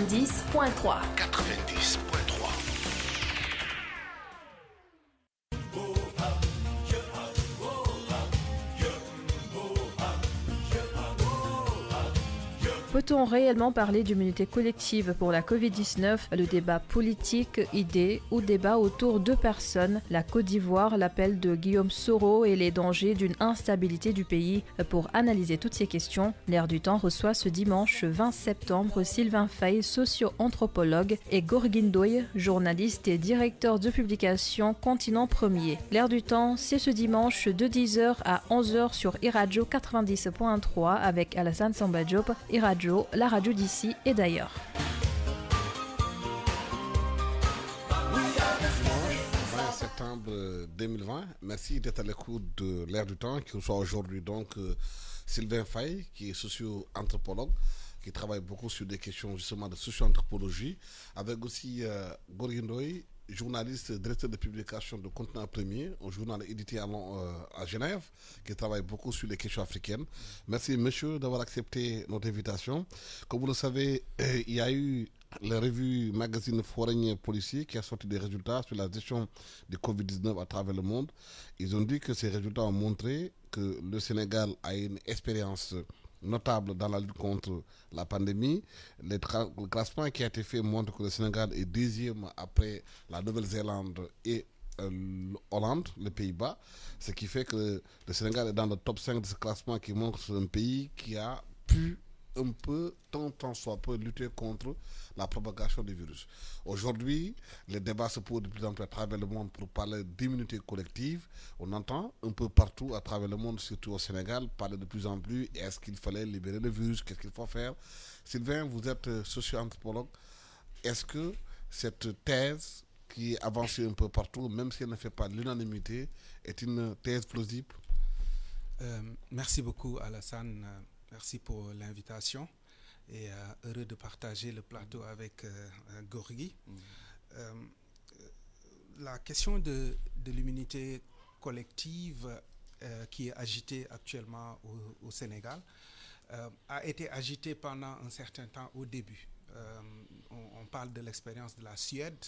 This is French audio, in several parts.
90.3. 90.3. Peut-on réellement parler d'immunité collective pour la Covid-19 ? Le débat politique, idée ou débat autour de personnes, la Côte d'Ivoire, l'appel de Guillaume Soro et les dangers d'une instabilité du pays. Pour analyser toutes ces questions, l'Air du Temps reçoit ce dimanche 20 septembre Sylvain Faye, socio-anthropologue, et Gorgui Ndoye, journaliste et directeur de publication Continent Premier. L'Air du Temps, c'est ce dimanche de 10h à 11h sur iRadio 90.3 avec Alassane Samba Diop, iRadio, la radio d'ici et d'ailleurs. Dimanche 20 septembre 2020, merci d'être à l'écoute de l'Air du Temps qui reçoit aujourd'hui donc Sylvain Faye, qui est socio-anthropologue, qui travaille beaucoup sur des questions justement de socio-anthropologie, avec aussi Gorgui Ndoye, journaliste, directeur de publication de Continent Premier, un journal édité à Genève, qui travaille beaucoup sur les questions africaines. Merci, monsieur, d'avoir accepté notre invitation. Comme vous le savez, il y a eu la revue magazine Foreign Policy qui a sorti des résultats sur la gestion du Covid-19 à travers le monde. Ils ont dit que ces résultats ont montré que le Sénégal a une expérience notable dans la lutte contre la pandémie. Le classement qui a été fait montre que le Sénégal est deuxième après la Nouvelle-Zélande et Hollande, les Pays-Bas, ce qui fait que le Sénégal est dans le top 5 de ce classement qui montre que c'est un pays qui a pu un peu, tant soit peu, lutter contre la propagation du virus. Aujourd'hui, les débats se posent de plus en plus à travers le monde pour parler d'immunité collective. On entend un peu partout à travers le monde, surtout au Sénégal, parler de plus en plus. Est-ce qu'il fallait libérer le virus? Qu'est-ce qu'il faut faire? Sylvain, vous êtes socio-anthropologue. Est-ce que cette thèse qui est avancée un peu partout, même si elle ne fait pas l'unanimité, est une thèse plausible? Merci beaucoup, Alassane. Merci pour l'invitation et heureux de partager le plateau avec Gorgui. La question de l'immunité collective qui est agitée actuellement au Sénégal a été agitée pendant un certain temps au début. On parle de l'expérience de la Suède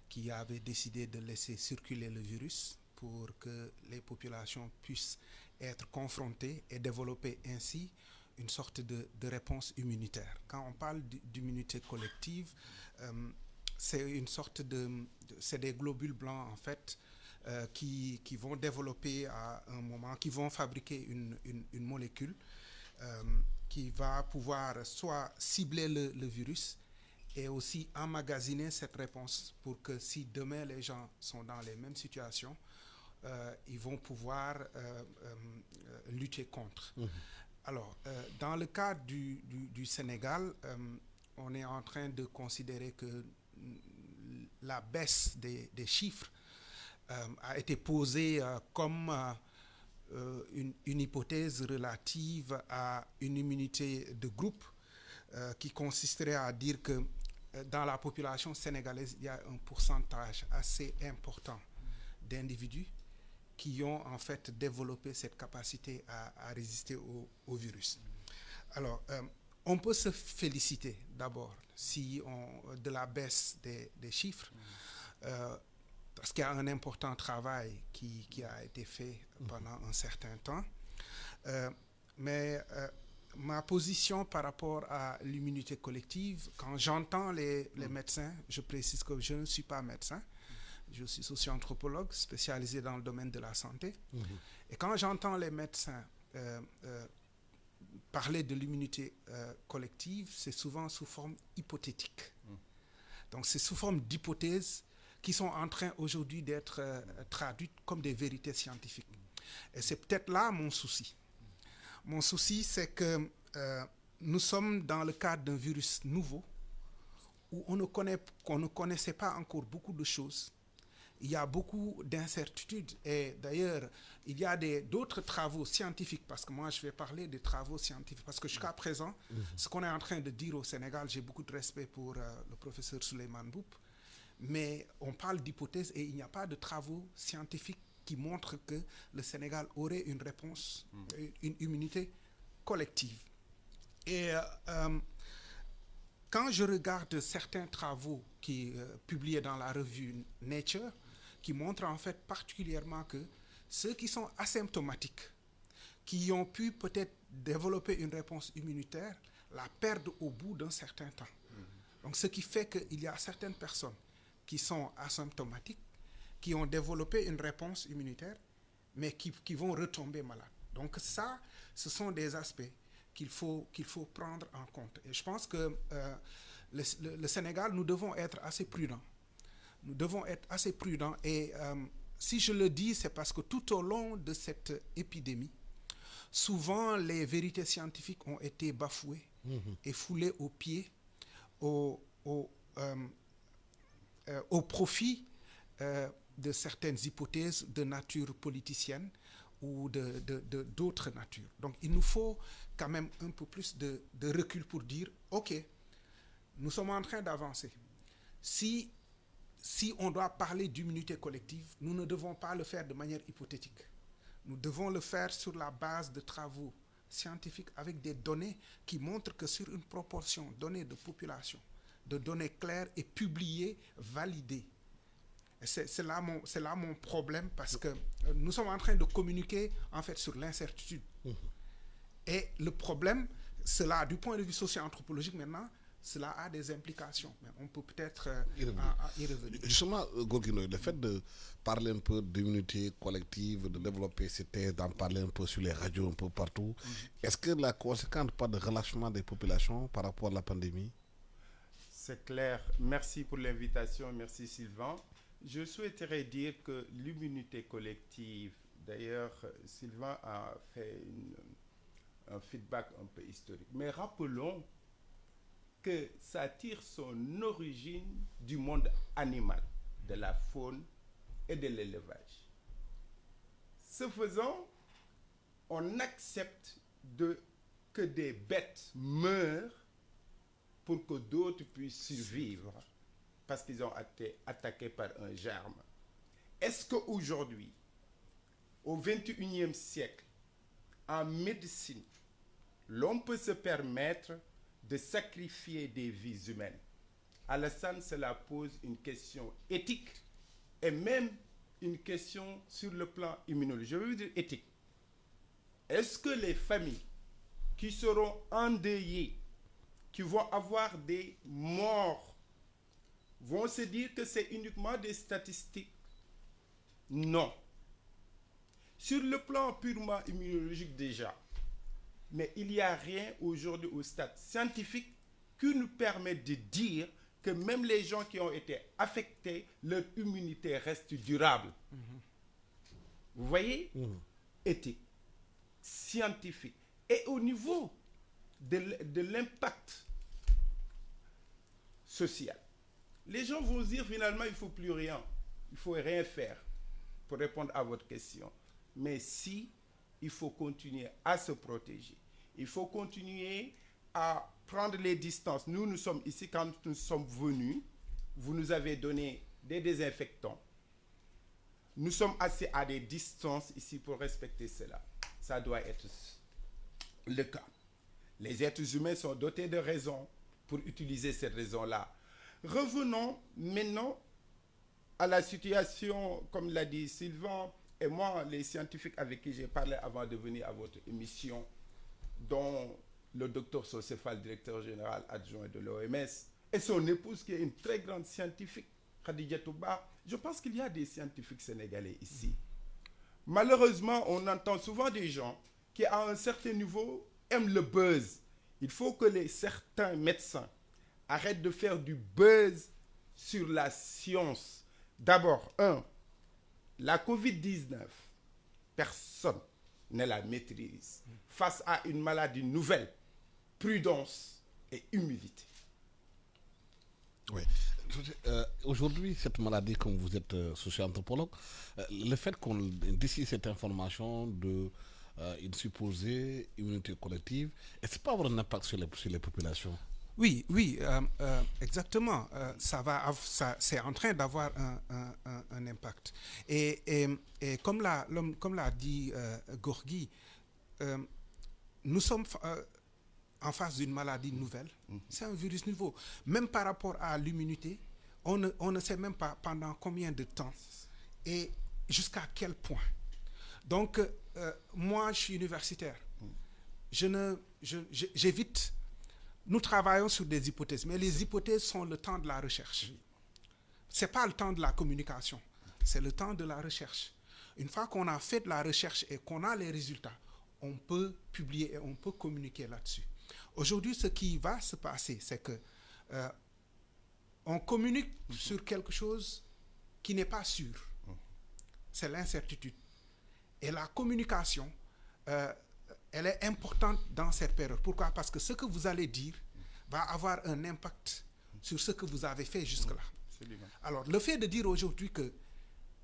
qui avait décidé de laisser circuler le virus pour que les populations puissent être confrontées et développer ainsi une sorte de réponse immunitaire. Quand on parle d'immunité collective, c'est une sorte c'est des globules blancs en fait qui vont développer à un moment, qui vont fabriquer une molécule qui va pouvoir soit cibler le virus et aussi emmagasiner cette réponse pour que si demain les gens sont dans les mêmes situations, ils vont pouvoir lutter contre. Alors, dans le cas du Sénégal, on est en train de considérer que la baisse des chiffres a été posée comme une hypothèse relative à une immunité de groupe qui consisterait à dire que dans la population sénégalaise, il y a un pourcentage assez important d'individus qui ont en fait développé cette capacité à résister au virus. Alors, on peut se féliciter d'abord de la baisse des chiffres, parce qu'il y a un important travail qui a été fait pendant un certain temps. Mais ma position par rapport à l'immunité collective, quand j'entends les médecins, je précise que je ne suis pas médecin, je suis socio-anthropologue spécialisé dans le domaine de la santé. Et quand j'entends les médecins parler de l'immunité collective, c'est souvent sous forme hypothétique. Donc c'est sous forme d'hypothèses qui sont en train aujourd'hui d'être traduites comme des vérités scientifiques. Et c'est peut-être là mon souci. Mon souci, c'est que nous sommes dans le cadre d'un virus nouveau où on ne connaissait pas encore beaucoup de choses. Il y a beaucoup d'incertitudes et d'ailleurs, il y a d'autres travaux scientifiques, parce que moi je vais parler des travaux scientifiques, parce que jusqu'à présent, ce qu'on est en train de dire au Sénégal, j'ai beaucoup de respect pour le professeur Souleymane Mboup, mais on parle d'hypothèses et il n'y a pas de travaux scientifiques qui montrent que le Sénégal aurait une réponse, une immunité collective. Et quand je regarde certains travaux publiés dans la revue Nature, qui montrent en fait particulièrement que ceux qui sont asymptomatiques, qui ont pu peut-être développer une réponse immunitaire, la perdent au bout d'un certain temps. Donc, ce qui fait qu'il y a certaines personnes qui sont asymptomatiques, qui ont développé une réponse immunitaire, mais qui vont retomber malades. Donc ça, ce sont des aspects qu'il faut prendre en compte. Et je pense que le Sénégal, nous devons être assez prudents. Nous devons être assez prudents. Et si je le dis, c'est parce que tout au long de cette épidémie, souvent les vérités scientifiques ont été bafouées et foulées aux pieds au profit de certaines hypothèses de nature politicienne ou d'autres natures. Donc il nous faut quand même un peu plus de recul pour dire, OK, nous sommes en train d'avancer. Si on doit parler d'immunité collective, nous ne devons pas le faire de manière hypothétique. Nous devons le faire sur la base de travaux scientifiques avec des données qui montrent que sur une proportion donnée de population, de données claires et publiées, validées. C'est là mon problème, parce que nous sommes en train de communiquer en fait sur l'incertitude. Et le problème, cela, du point de vue socio-anthropologique maintenant, cela a des implications. Mais on peut peut-être y revenir. Justement, Gorgui Ndong, le fait de parler un peu d'immunité collective, de développer ces thèses, d'en parler un peu sur les radios, un peu partout, est-ce que la conséquence pas de relâchement des populations par rapport à la pandémie? C'est clair. Merci pour l'invitation. Merci Sylvain. Je souhaiterais dire que l'immunité collective, d'ailleurs, Sylvain a fait un feedback un peu historique. Mais rappelons que ça tire son origine du monde animal, de la faune et de l'élevage. Ce faisant, on accepte que des bêtes meurent pour que d'autres puissent survivre parce qu'ils ont été attaqués par un germe. Est-ce qu'aujourd'hui, au XXIe siècle, en médecine, l'on peut se permettre de sacrifier des vies humaines? Alassane, cela pose une question éthique et même une question sur le plan immunologique. Je veux dire éthique. Est-ce que les familles qui seront endeuillées, qui vont avoir des morts, vont se dire que c'est uniquement des statistiques? Non. Sur le plan purement immunologique déjà, mais il n'y a rien aujourd'hui au stade scientifique qui nous permet de dire que même les gens qui ont été affectés, leur immunité reste durable. Vous voyez? Éthique, scientifique. Et au niveau de l'impact social, les gens vont se dire finalement il ne faut plus rien, il ne faut rien faire, pour répondre à votre question. Mais si, il faut continuer à se protéger, il faut continuer à prendre les distances. Nous sommes ici, quand nous sommes venus, vous nous avez donné des désinfectants. Nous sommes assez à des distances ici pour respecter cela. Ça doit être le cas. Les êtres humains sont dotés de raison pour utiliser cette raison-là. Revenons maintenant à la situation, comme l'a dit Sylvain, et moi, les scientifiques avec qui j'ai parlé avant de venir à votre émission, dont le docteur Socéphale, directeur général adjoint de l'OMS, et son épouse qui est une très grande scientifique, Khadija Touba, je pense qu'il y a des scientifiques sénégalais ici. Malheureusement, on entend souvent des gens qui, à un certain niveau, aiment le buzz. Il faut que certains médecins arrêtent de faire du buzz sur la science. D'abord, la COVID-19, personne ne la maîtrise. Face à une maladie nouvelle, prudence et humilité. Oui. Aujourd'hui, cette maladie, comme vous êtes socio-anthropologue, le fait qu'on d'ici cette information d'une supposée immunité collective, est-ce pas avoir un impact sur les populations? Oui, exactement. C'est en train d'avoir un impact. Et comme l'a dit Gorgui, nous sommes en face d'une maladie nouvelle, c'est un virus nouveau. Même par rapport à l'immunité, on ne sait même pas pendant combien de temps et jusqu'à quel point. Donc, moi, je suis universitaire. J'évite. Nous travaillons sur des hypothèses, mais les hypothèses sont le temps de la recherche. Ce n'est pas le temps de la communication, c'est le temps de la recherche. Une fois qu'on a fait de la recherche et qu'on a les résultats, on peut publier et on peut communiquer là-dessus. Aujourd'hui, ce qui va se passer, c'est que on communique sur quelque chose qui n'est pas sûr. C'est l'incertitude. Et la communication, elle est importante dans cette période. Pourquoi? Parce que ce que vous allez dire va avoir un impact sur ce que vous avez fait jusque-là. Alors, le fait de dire aujourd'hui que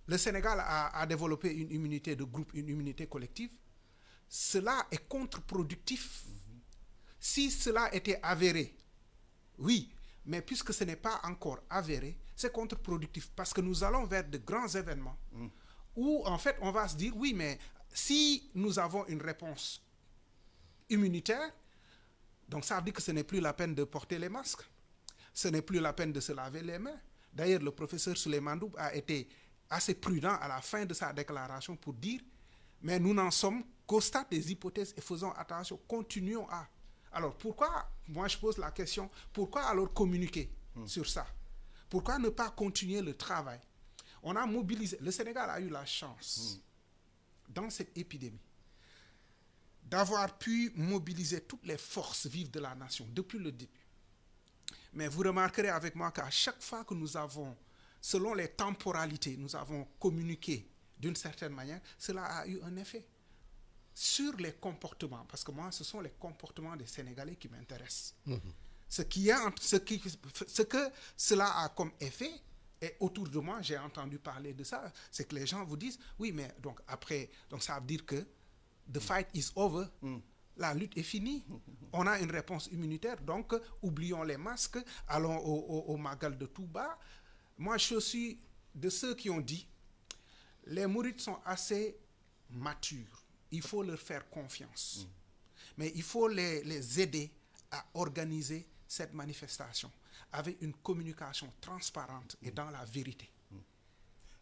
le Sénégal a développé une immunité de groupe, une immunité collective, cela est contre-productif. Si cela était avéré, oui, mais puisque ce n'est pas encore avéré, c'est contre-productif parce que nous allons vers de grands événements où, en fait, on va se dire, oui, mais si nous avons une réponse immunitaire, donc ça veut dire que ce n'est plus la peine de porter les masques, ce n'est plus la peine de se laver les mains. D'ailleurs, le professeur Souleymane Ndoumbé a été assez prudent à la fin de sa déclaration pour dire, mais nous n'en sommes qu'au stade des hypothèses et faisons attention, continuons à. Alors pourquoi, moi je pose la question, pourquoi alors communiquer sur ça? Pourquoi ne pas continuer le travail? On a mobilisé, le Sénégal a eu la chance, dans cette épidémie, d'avoir pu mobiliser toutes les forces vives de la nation depuis le début. Mais vous remarquerez avec moi qu'à chaque fois que nous avons, selon les temporalités, nous avons communiqué d'une certaine manière, cela a eu un effet sur les comportements, parce que moi, ce sont les comportements des Sénégalais qui m'intéressent. Ce que cela a comme effet, et autour de moi, j'ai entendu parler de ça, c'est que les gens vous disent, oui, mais donc après, donc ça veut dire que the fight is over, la lutte est finie, on a une réponse immunitaire, donc oublions les masques, allons au Magal de Touba. Moi, je suis de ceux qui ont dit, les mourides sont assez matures, il faut leur faire confiance. Mais il faut les aider à organiser cette manifestation avec une communication transparente et dans la vérité.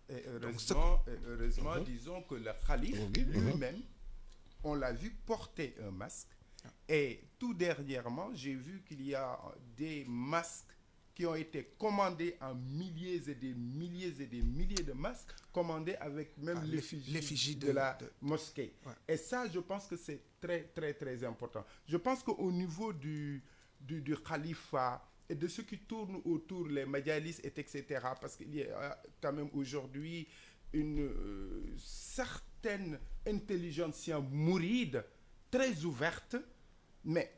Et heureusement, disons que le calife lui-même, on l'a vu porter un masque. Et tout dernièrement, j'ai vu qu'il y a des masques qui ont été commandés en milliers et des milliers et des milliers de masques, commandés avec même l'effigie de la mosquée. Ouais. Et ça, je pense que c'est très, très, très important. Je pense qu'au niveau du califat et de ce qui tourne autour, les majalis, etc., parce qu'il y a quand même aujourd'hui une certaine intelligentsia mouride, très ouverte, mais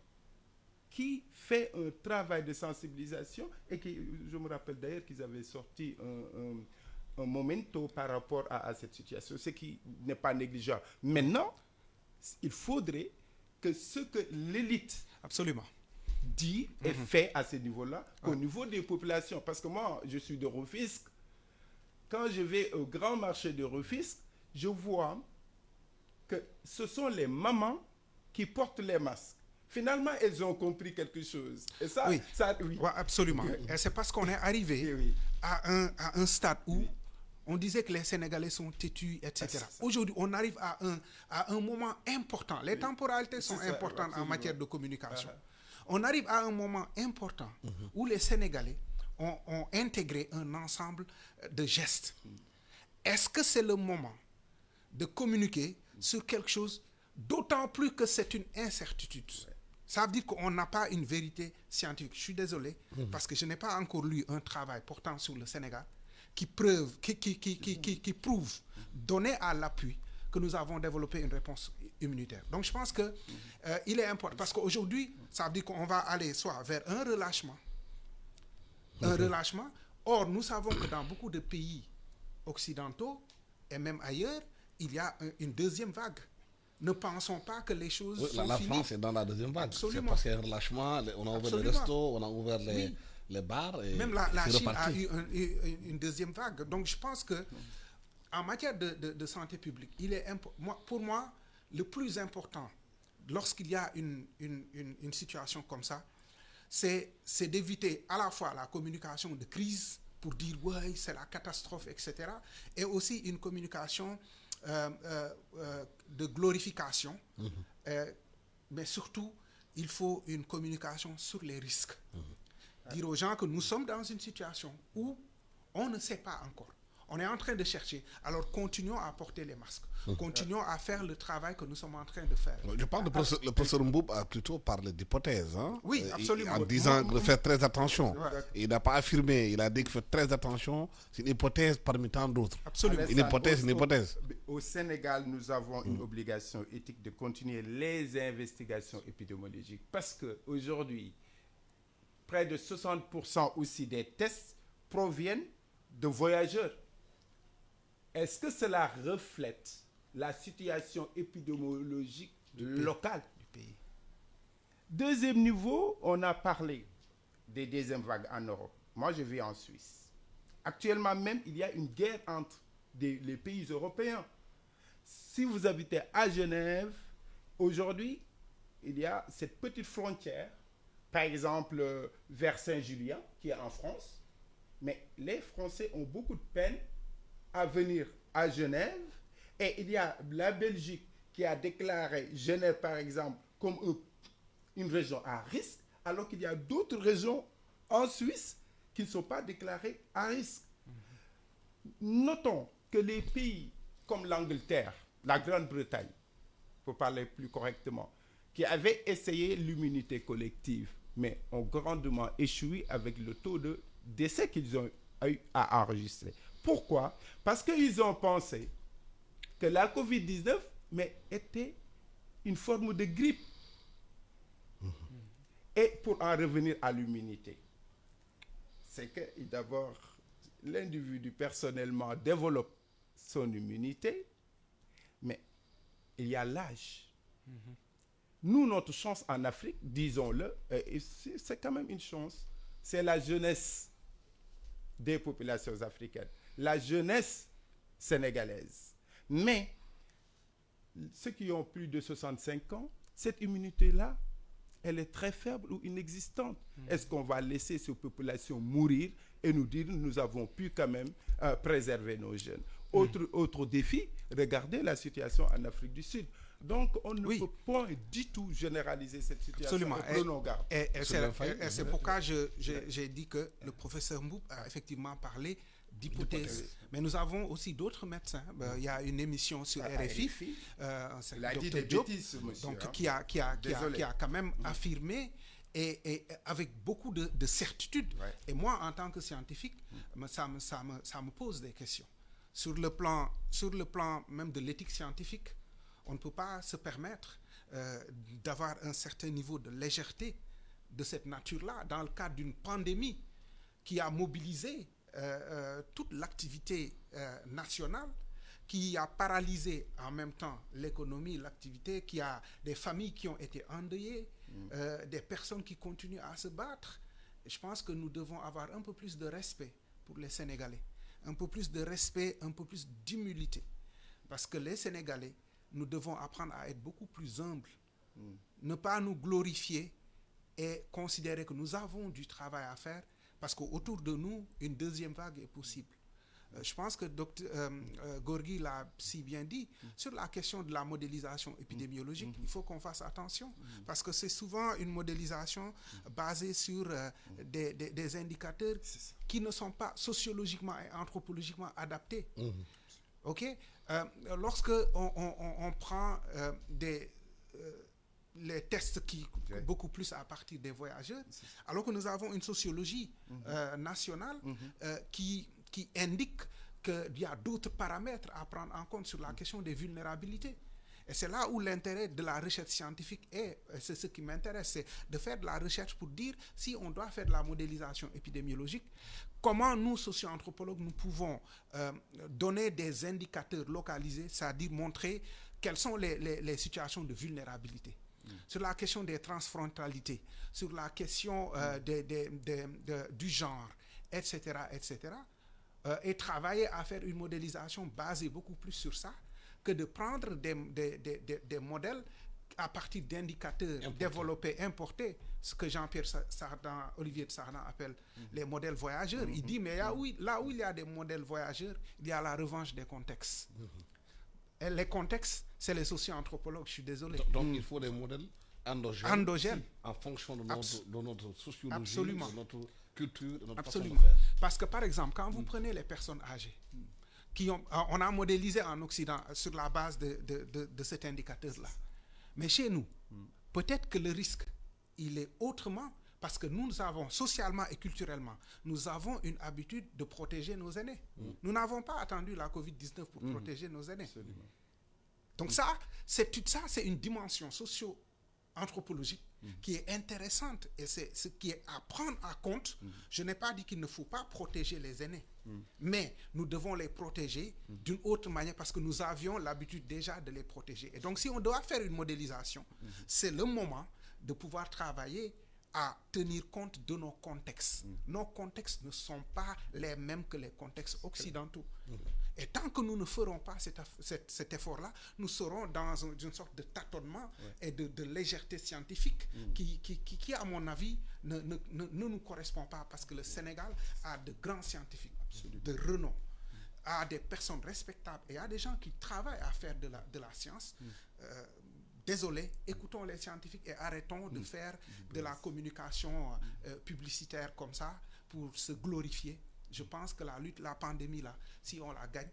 qui fait un travail de sensibilisation et qui, je me rappelle d'ailleurs qu'ils avaient sorti un momento par rapport à cette situation, ce qui n'est pas négligeable. Maintenant, il faudrait que ce que l'élite absolument dit et fait à ce niveau-là, au niveau des populations, parce que moi, je suis de Rufisque, quand je vais au grand marché de Rufisque, je vois que ce sont les mamans qui portent les masques. Finalement, elles ont compris quelque chose. Et ça, oui, ouais, absolument. Et c'est parce qu'on est arrivé à un stade où on disait que les Sénégalais sont têtus, etc. Aujourd'hui, on arrive à un moment important. Les temporalités sont importantes en matière de communication. On arrive à un moment important où les Sénégalais ont intégré un ensemble de gestes. Est-ce que c'est le moment de communiquer sur quelque chose, d'autant plus que c'est une incertitude? Ça veut dire qu'on n'a pas une vérité scientifique. Je suis désolé, parce que je n'ai pas encore lu un travail portant sur le Sénégal qui prouve, donné à l'appui, que nous avons développé une réponse immunitaire. Donc je pense qu'il est important, parce qu'aujourd'hui, ça veut dire qu'on va aller soit vers un relâchement. Or, nous savons que dans beaucoup de pays occidentaux, et même ailleurs, il y a une deuxième vague. Ne pensons pas que les choses sont la finies. France est dans la deuxième vague. Absolument. C'est parce qu'il y a un relâchement, on a ouvert les restos, on a ouvert les bars. Et même la Chine a eu une deuxième vague. Donc je pense que en matière de santé publique, pour moi, le plus important lorsqu'il y a une situation comme ça, c'est d'éviter à la fois la communication de crise pour dire ouais, c'est la catastrophe, etc. Et aussi une communication de glorification. Mais surtout, il faut une communication sur les risques. Dire aux gens que nous sommes dans une situation où on ne sait pas encore. On est en train de chercher. Alors, continuons à porter les masques. Continuons à faire le travail que nous sommes en train de faire. Je pense que le professeur Mboup a plutôt parlé d'hypothèse. Hein? Oui, absolument. En disant de faire très attention. Ouais. Il n'a pas affirmé, il a dit qu'il faut très attention. C'est une hypothèse parmi tant d'autres. Absolument. Une hypothèse. Au Sénégal, nous avons une obligation éthique de continuer les investigations épidémiologiques parce qu'aujourd'hui, près de 60% aussi des tests proviennent de voyageurs. Est-ce que cela reflète la situation épidémiologique locale du pays? Deuxième niveau, on a parlé des deuxièmes vagues en Europe. Moi, je vis en Suisse. Actuellement même, il y a une guerre entre les pays européens. Si vous habitez à Genève, aujourd'hui, il y a cette petite frontière, par exemple, vers Saint-Julien, qui est en France. Mais les Français ont beaucoup de peine à venir à Genève. Et il y a la Belgique qui a déclaré Genève, par exemple, comme une région à risque, alors qu'il y a d'autres régions en Suisse qui ne sont pas déclarées à risque. Notons que les pays comme l'Angleterre, la Grande-Bretagne, pour parler plus correctement, qui avaient essayé l'immunité collective, mais ont grandement échoué avec le taux de décès qu'ils ont eu à enregistrer. Pourquoi? Parce qu'ils ont pensé que la COVID-19 était une forme de grippe. Et pour en revenir à l'immunité, c'est que d'abord, l'individu personnellement développe son immunité, mais il y a l'âge. Nous, notre chance en Afrique, disons-le, c'est quand même une chance, c'est la jeunesse des populations africaines, la jeunesse sénégalaise. Mais ceux qui ont plus de 65 ans, cette immunité-là, elle est très faible ou inexistante. Est-ce qu'on va laisser ces populations mourir et nous dire nous avons pu quand même préserver nos jeunes? Autre défi, regardez la situation en Afrique du Sud. Donc, on ne peut pas du tout généraliser cette situation. Absolument. Et c'est pourquoi j'ai dit que le professeur Mboup a effectivement parlé d'hypothèses. Mais nous avons aussi d'autres médecins. Il y a une émission sur RFI, il a dit des bêtises, monsieur, donc, qui a quand même affirmé et avec beaucoup de certitude. Ouais. Et moi, en tant que scientifique, ça me pose des questions. Sur le plan même de l'éthique scientifique, on ne peut pas se permettre d'avoir un certain niveau de légèreté de cette nature-là dans le cadre d'une pandémie qui a mobilisé toute l'activité nationale, qui a paralysé en même temps l'économie, l'activité, qui a des familles qui ont été endeuillées, des personnes qui continuent à se battre. Et je pense que nous devons avoir un peu plus de respect pour les Sénégalais, un peu plus de respect, un peu plus d'humilité. Parce que les Sénégalais, nous devons apprendre à être beaucoup plus humbles, ne pas nous glorifier et considérer que nous avons du travail à faire parce qu'autour de nous, une deuxième vague est possible. Je pense que Dr Gorgui l'a si bien dit, sur la question de la modélisation épidémiologique, il faut qu'on fasse attention parce que c'est souvent une modélisation basée sur des indicateurs qui ne sont pas sociologiquement et anthropologiquement adaptés. Ok, lorsque on prend les tests beaucoup plus à partir des voyageurs, alors que nous avons une sociologie nationale qui indique qu'il y a d'autres paramètres à prendre en compte sur la question des vulnérabilités. Et c'est là où l'intérêt de la recherche scientifique est, c'est ce qui m'intéresse, c'est de faire de la recherche pour dire si on doit faire de la modélisation épidémiologique, comment nous, socio-anthropologues, nous pouvons donner des indicateurs localisés, c'est-à-dire montrer quelles sont les situations de vulnérabilité. Sur la question des transfrontalités, sur la question du genre, etc., et travailler à faire une modélisation basée beaucoup plus sur ça que de prendre des modèles à partir d'indicateurs Importés. développés, importés, ce que Olivier de Sardan appelle les modèles voyageurs. Il dit, mais là où il y a des modèles voyageurs, il y a la revanche des contextes. Et les contextes, c'est les socio-anthropologues, je suis désolé. Donc il faut des modèles endogènes en fonction de notre sociologie, Absolument. de notre culture, de notre Absolument. façon de faire. Parce que, par exemple, quand vous prenez les personnes âgées, on a modélisé en Occident sur la base de cet indicateur-là. Mais chez nous, peut-être que le risque, il est autrement, parce que nous avons, socialement et culturellement, nous avons une habitude de protéger nos aînés. Nous n'avons pas attendu la COVID-19 pour protéger nos aînés. Absolument. Donc ça, c'est une dimension socio-anthropologique qui est intéressante et c'est ce qui est à prendre en compte. Je n'ai pas dit qu'il ne faut pas protéger les aînés, mais nous devons les protéger d'une autre manière parce que nous avions l'habitude déjà de les protéger. Et donc si on doit faire une modélisation, c'est le moment de pouvoir travailler à tenir compte de nos contextes. Nos contextes ne sont pas les mêmes que les contextes occidentaux. Et tant que nous ne ferons pas cet effort-là, nous serons dans une sorte de tâtonnement et de légèreté scientifique qui, à mon avis, ne nous correspond pas parce que le Sénégal a de grands scientifiques, de renom, a des personnes respectables et a des gens qui travaillent à faire de la science. Désolé, écoutons les scientifiques et arrêtons de faire de la communication publicitaire comme ça pour se glorifier. Je pense que la pandémie, là, si on la gagne,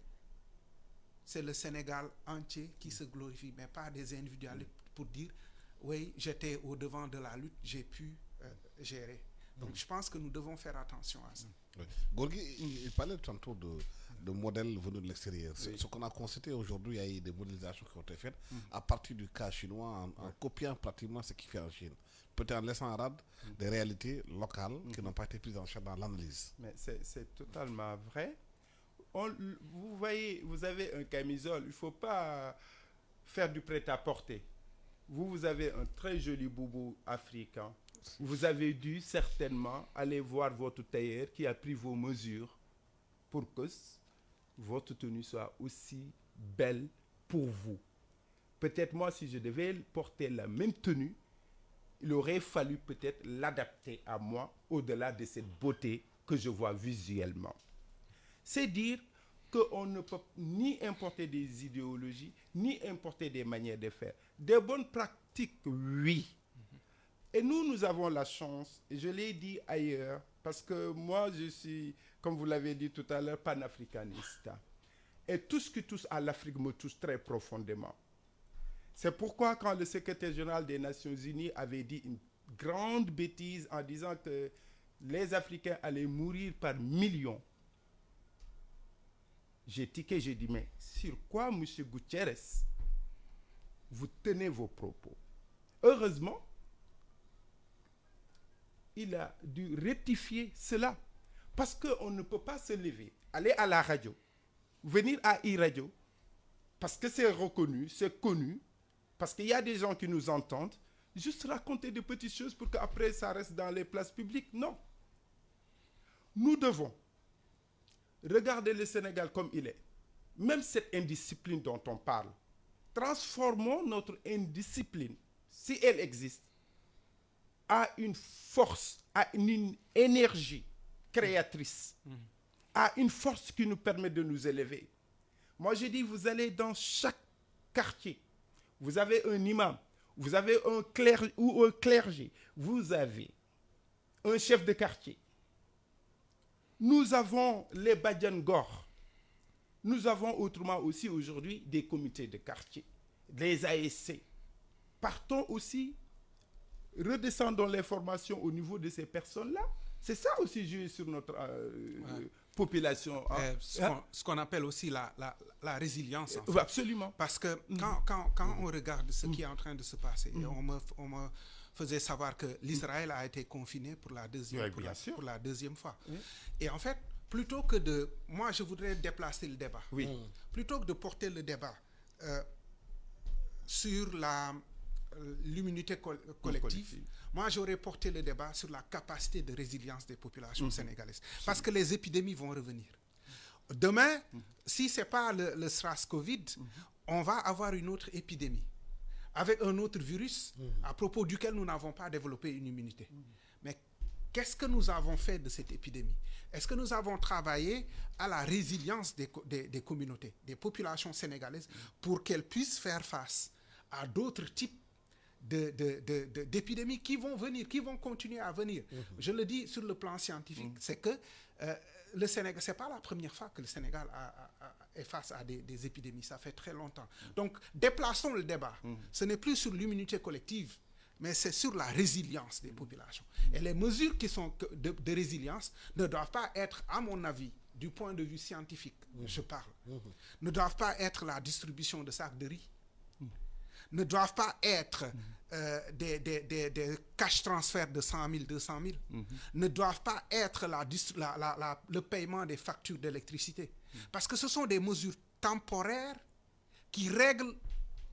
c'est le Sénégal entier qui se glorifie, mais pas des individualistes pour dire « oui, j'étais au devant de la lutte, j'ai pu gérer ». Donc je pense que nous devons faire attention à ça. Oui. Gorgui, il parlait tantôt de modèles venus de l'extérieur. Oui. Ce qu'on a constaté aujourd'hui, il y a eu des modélisations qui ont été faites à partir du cas chinois, en copiant pratiquement ce qui fait en Chine. Peut-être en laissant en rade des réalités locales qui n'ont pas été prises en charge dans l'analyse. Mais c'est totalement vrai. Vous voyez, vous avez un camisole, il ne faut pas faire du prêt-à-porter. Vous avez un très joli boubou africain. Vous avez dû certainement aller voir votre tailleur qui a pris vos mesures pour que votre tenue soit aussi belle pour vous. Peut-être moi, si je devais porter la même tenue, il aurait fallu peut-être l'adapter à moi au-delà de cette beauté que je vois visuellement. C'est dire qu'on ne peut ni importer des idéologies, ni importer des manières de faire. Des bonnes pratiques, oui. Et nous avons la chance, et je l'ai dit ailleurs, parce que moi, je suis, comme vous l'avez dit tout à l'heure, panafricaniste. Et tout ce qui touche à l'Afrique me touche très profondément. C'est pourquoi quand le secrétaire général des Nations Unies avait dit une grande bêtise en disant que les Africains allaient mourir par millions, j'ai tiqué, j'ai dit, mais sur quoi, M. Gutiérrez, vous tenez vos propos? Heureusement, il a dû rectifier cela. Parce qu'on ne peut pas se lever, aller à la radio, venir à e-radio, parce que c'est reconnu, c'est connu, parce qu'il y a des gens qui nous entendent, juste raconter des petites choses pour qu'après ça reste dans les places publiques. Non. Nous devons regarder le Sénégal comme il est. Même cette indiscipline dont on parle, transformons notre indiscipline, si elle existe, à une force, à une énergie créatrice, à une force qui nous permet de nous élever. Moi, je dis, vous allez dans chaque quartier, vous avez un imam, vous avez un clergé, vous avez un chef de quartier. Nous avons les Badiangor. Nous avons autrement aussi aujourd'hui des comités de quartier, les ASC. Partons aussi, redescendons les formations au niveau de ces personnes-là. C'est ça aussi jouer sur notre population. Ce qu'on appelle aussi la résilience. En fait. Absolument. Parce que quand on regarde ce qui est en train de se passer, et on me faisait savoir que l'Israël a été confiné pour la deuxième fois. Oui. Et en fait, plutôt que de... Moi, je voudrais déplacer le débat. Oui. Plutôt que de porter le débat sur l'immunité collective, moi, j'aurais porté le débat sur la capacité de résilience des populations sénégalaises. Parce que les épidémies vont revenir. Demain, si ce n'est pas le SRAS-Covid, on va avoir une autre épidémie. avec un autre virus à propos duquel nous n'avons pas développé une immunité. Mais qu'est-ce que nous avons fait de cette épidémie? Est-ce que nous avons travaillé à la résilience des communautés, des populations sénégalaises, pour qu'elles puissent faire face à d'autres types d'épidémies qui vont venir, qui vont continuer à venir? Je le dis sur le plan scientifique, c'est que le Sénégal, c'est pas la première fois que le Sénégal est face à des épidémies, ça fait très longtemps. Donc, déplaçons le débat. Ce n'est plus sur l'immunité collective, mais c'est sur la résilience des populations. Et les mesures qui sont de résilience ne doivent pas être, à mon avis, du point de vue scientifique, je parle, ne doivent pas être la distribution de sacs de riz, ne doivent pas être des cash transferts de 100 000, 200 000, ne doivent pas être le paiement des factures d'électricité. Parce que ce sont des mesures temporaires qui règlent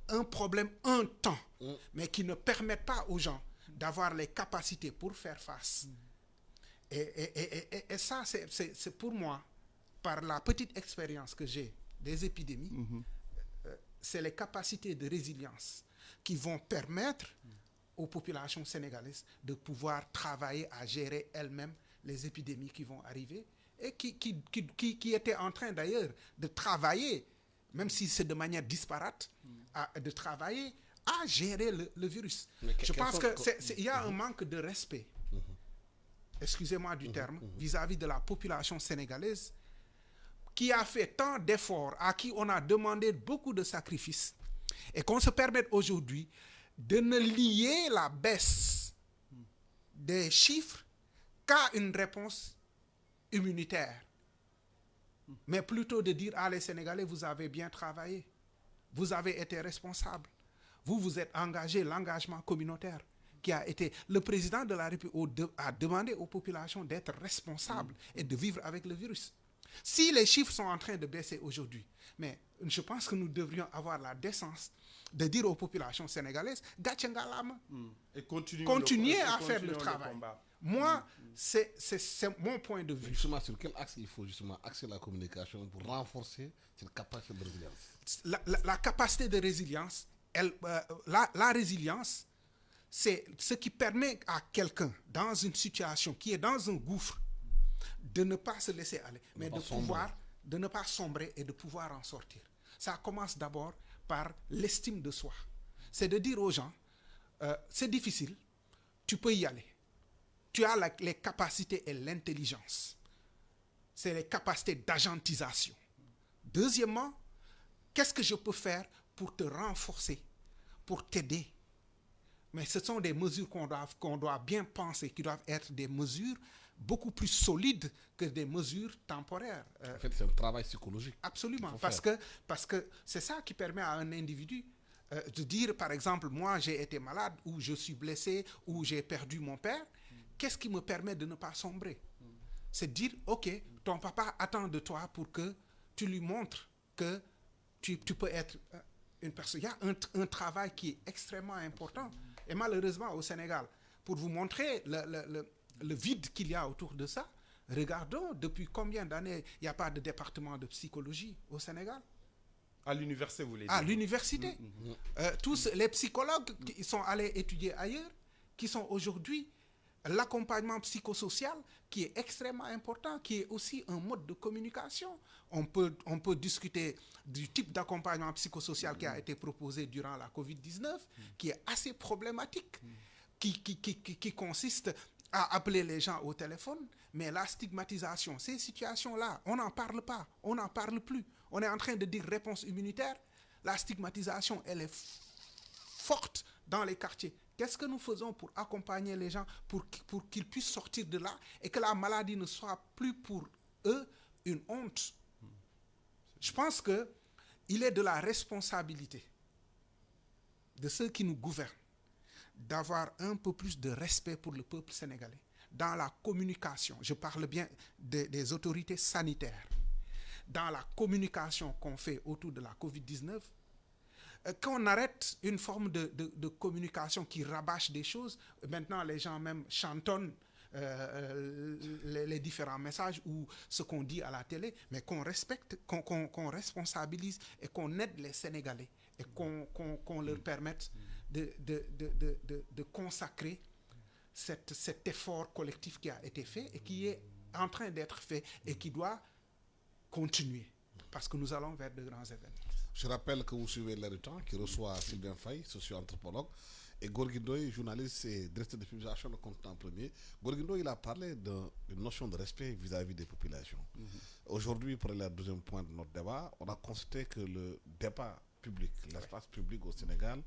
un problème un temps, mais qui ne permettent pas aux gens d'avoir les capacités pour faire face. Et ça, c'est pour moi, par la petite expérience que j'ai des épidémies, c'est les capacités de résilience qui vont permettre aux populations sénégalaises de pouvoir travailler à gérer elles-mêmes les épidémies qui vont arriver et qui étaient en train d'ailleurs de travailler, même si c'est de manière disparate, de travailler à gérer le virus. Je pense qu'il y a un manque de respect, excusez-moi du terme, vis-à-vis de la population sénégalaise qui a fait tant d'efforts, à qui on a demandé beaucoup de sacrifices, et qu'on se permette aujourd'hui de ne lier la baisse des chiffres qu'à une réponse immunitaire, mais plutôt de dire: ah, les Sénégalais, vous avez bien travaillé, vous avez été responsables, vous êtes engagés, l'engagement communautaire qui a été... Le président de la République a demandé aux populations d'être responsables et de vivre avec le virus. Si les chiffres sont en train de baisser aujourd'hui, mais je pense que nous devrions avoir la décence de dire aux populations sénégalaises: gatche ngalama, et continuez à faire le travail. Moi, c'est mon point de vue. Justement, sur quel axe il faut justement axer la communication pour renforcer cette capacité de résilience? La capacité de résilience, la résilience, c'est ce qui permet à quelqu'un dans une situation qui est dans un gouffre de ne pas se laisser aller, mais de ne pas sombrer et de pouvoir en sortir. Ça commence d'abord par l'estime de soi. C'est de dire aux gens, c'est difficile, tu peux y aller. Tu as les capacités et l'intelligence. C'est les capacités d'agentisation. Deuxièmement, qu'est-ce que je peux faire pour te renforcer, pour t'aider? Mais ce sont des mesures qu'on doit bien penser, qui doivent être des mesures beaucoup plus solides que des mesures temporaires. En fait, c'est un travail psychologique. Absolument, parce que c'est ça qui permet à un individu de dire, par exemple, moi j'ai été malade, ou je suis blessé, ou j'ai perdu mon père. Qu'est-ce qui me permet de ne pas sombrer? C'est de dire: ok, ton papa attend de toi pour que tu lui montres que tu peux être une personne. Il y a un travail qui est extrêmement important. Et malheureusement, au Sénégal, pour vous montrer le vide qu'il y a autour de ça, regardons depuis combien d'années il n'y a pas de département de psychologie au Sénégal. À l'université, vous voulez dire? À l'université. Tous les psychologues qui sont allés étudier ailleurs, qui sont aujourd'hui l'accompagnement psychosocial, qui est extrêmement important, qui est aussi un mode de communication. On peut discuter du type d'accompagnement psychosocial qui a été proposé durant la COVID-19, qui est assez problématique, qui consiste à appeler les gens au téléphone, mais la stigmatisation, ces situations-là, on n'en parle pas, on n'en parle plus. On est en train de dire réponse immunitaire. La stigmatisation, elle est forte dans les quartiers. Qu'est-ce que nous faisons pour accompagner les gens, pour qu'ils puissent sortir de là et que la maladie ne soit plus pour eux une honte? Je pense qu'il est de la responsabilité de ceux qui nous gouvernent d'avoir un peu plus de respect pour le peuple sénégalais dans la communication. Je parle bien des autorités sanitaires. Dans la communication qu'on fait autour de la COVID-19, qu'on arrête une forme de communication qui rabâche des choses. Maintenant, les gens même chantonnent les différents messages ou ce qu'on dit à la télé, mais qu'on respecte, qu'on responsabilise et qu'on aide les Sénégalais et qu'on leur permette de consacrer cet effort collectif qui a été fait et qui est en train d'être fait et qui doit continuer parce que nous allons vers de grands événements. Je rappelle que vous suivez L'Air du Temps qui reçoit Sylvain Faye, socio-anthropologue, et Gorgui Ndoye, journaliste et directeur de publication de Continent Premier. Gorgui Ndoye, il a parlé d'une notion de respect vis-à-vis des populations. Aujourd'hui, pour aller au deuxième point de notre débat, on a constaté que le débat public, l'espace public au Sénégal,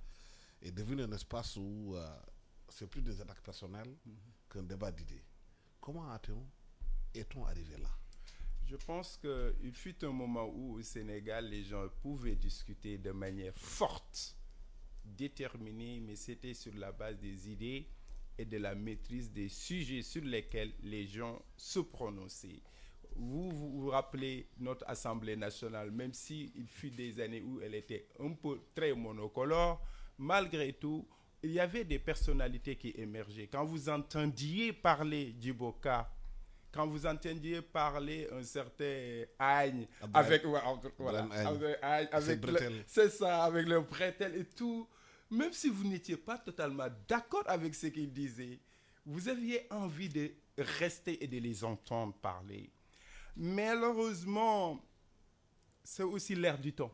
est devenu un espace où c'est plus des attaques personnelles qu'un débat d'idées. Comment est-on arrivé là? Je pense qu'il fut un moment où au Sénégal, les gens pouvaient discuter de manière forte, déterminée, mais c'était sur la base des idées et de la maîtrise des sujets sur lesquels les gens se prononçaient. Vous rappelez notre Assemblée nationale, même s'il fut des années où elle était un peu très monocolore, malgré tout, il y avait des personnalités qui émergeaient. Quand vous entendiez parler d'Iboka, quand vous entendiez parler un certain Agne, avec c'est ça, avec le bretelle et tout, même si vous n'étiez pas totalement d'accord avec ce qu'il disait, vous aviez envie de rester et de les entendre parler. Malheureusement, c'est aussi l'ère du temps.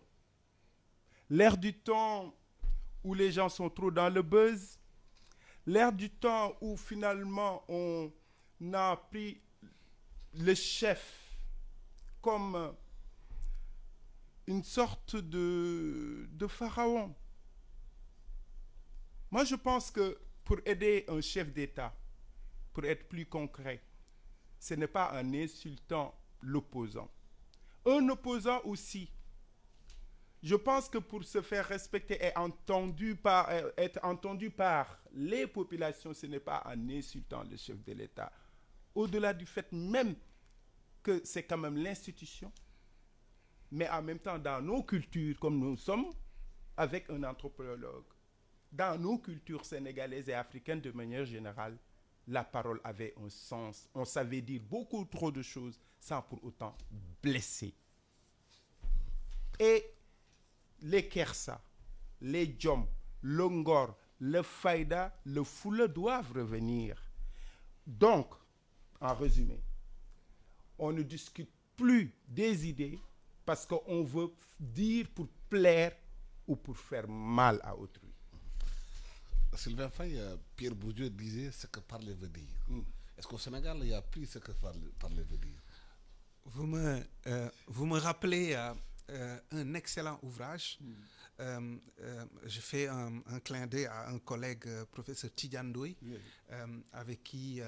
L'ère du temps où les gens sont trop dans le buzz. L'ère du temps où finalement on a pris le chef comme une sorte de pharaon. Moi, je pense que pour aider un chef d'État, pour être plus concret, ce n'est pas en insultant l'opposant. Un opposant aussi, je pense que pour se faire respecter et être entendu par les populations, ce n'est pas en insultant le chef de l'État. Au-delà du fait même que c'est quand même l'institution, mais en même temps dans nos cultures, comme nous sommes, avec un anthropologue, dans nos cultures sénégalaises et africaines de manière générale, la parole avait un sens. On savait dire beaucoup trop de choses sans pour autant blesser. Et les Kersa, les Djom, le Ngor, le Faïda, le Foula doivent revenir. Donc, en résumé, on ne discute plus des idées parce qu'on veut dire pour plaire ou pour faire mal à autrui. Sylvain Faye, Pierre Bourdieu disait ce que parler veut dire. Est-ce qu'au Sénégal, il n'y a plus ce que parler veut dire? Vous me rappelez un excellent ouvrage. Je fais un clin d'œil à un collègue, professeur Tidjane Ndoye, avec qui,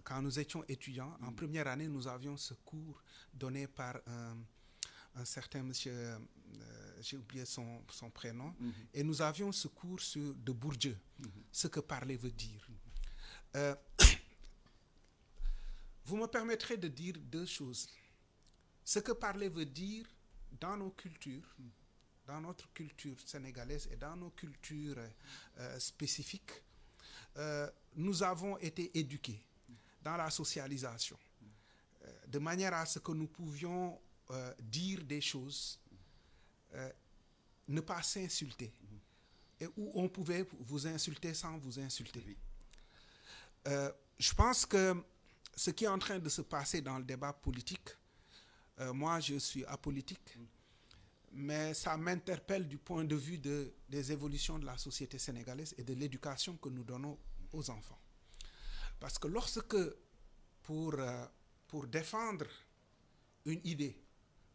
quand nous étions étudiants, en première année, nous avions ce cours donné par un certain monsieur, j'ai oublié son prénom, et nous avions ce cours de Bourdieu, ce que parler veut dire. Vous me permettrez de dire deux choses. Ce que parler veut dire dans nos cultures, dans notre culture sénégalaise et dans nos cultures spécifiques, nous avons été éduqués dans la socialisation, de manière à ce que nous pouvions dire des choses, ne pas s'insulter, et où on pouvait vous insulter sans vous insulter. Je pense que ce qui est en train de se passer dans le débat politique, moi je suis apolitique, mais ça m'interpelle du point de vue des évolutions de la société sénégalaise et de l'éducation que nous donnons aux enfants. Parce que lorsque, pour défendre une idée,